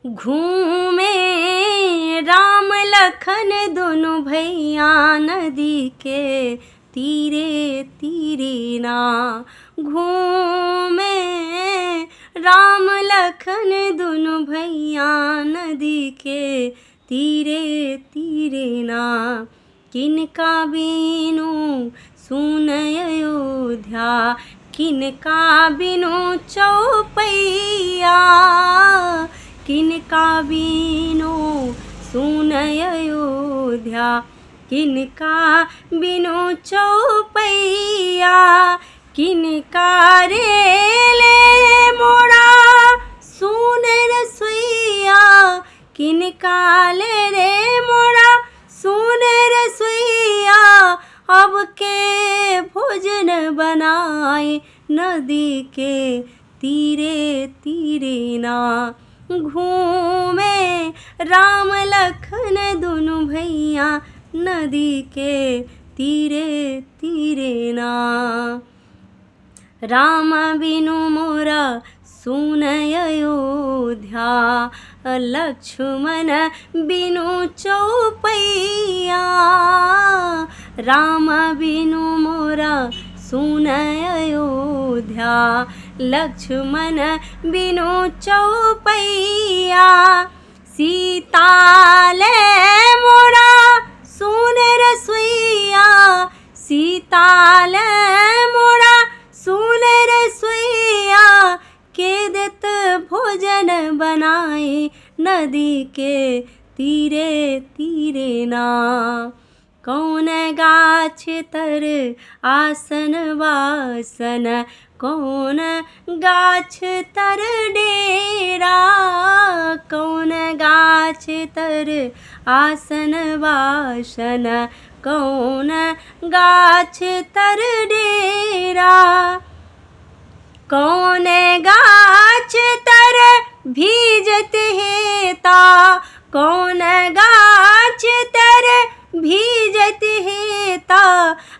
घूमे राम लखन दोनों भैया नदी के तीरे तीरे ना। घूमे राम लखन दोनों भैया नदी के तीरे तीरे ना। किनका बीनु सुन अयोध्या, किनका बिनु चौपैया, किनका बिनु सुन अयोध्या, किनका बिनु चौपैया। किनका रेले मोड़ा सुन रसोइया, किनका ले रे मोड़ा सुन रसोइया। अब के भोजन बनाए नदी के तीरे तीरे ना। घूमे राम लखन दोनों भैया नदी के तीरे तीरे ना। राम बिनु मोरा सुन अयोध्या, लक्ष्मण बिनु चौपैया। राम बिनु मोरा सुन अयोध्या, लक्ष्मण बिनु चौपैया। सीता ले मोरा सुन रसोइया, सीता ले मोरा सुन रसोइया। के देत भोजन बनाए नदी के तीरे तीरे ना। कौन गाछ तर आसन वासन, कौन गाछ तर डेरा। कौन गाछ तर आसन वासन, कौन गाछ तर डेरा। कौन गाछ तर भीजत हेता, कौन गाछ तर भीजत हेता।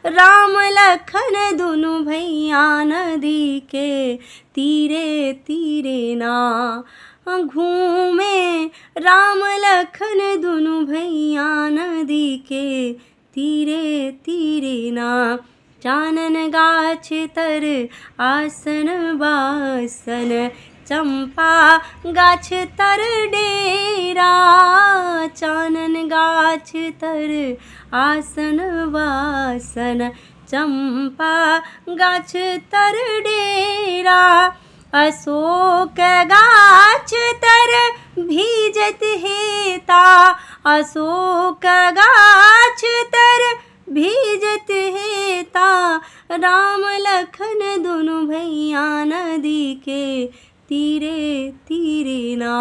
राम लखन दोनों भैया नदी के तीरे तीरे ना। घूमे राम लखन दोनों भैया नदी के तीरे तीरे ना। चानन गाछ तर आसन वासन, चंपा गाछ तर डेरा। चानन गाछ तर आसन वासन, चंपा गाछ तर डेरा। अशोक गाछ तर भीजत हेता, अशोक गाछ तर भीजत हेता। राम लखन दोनों भैया नदी के तीरे तीरे ना।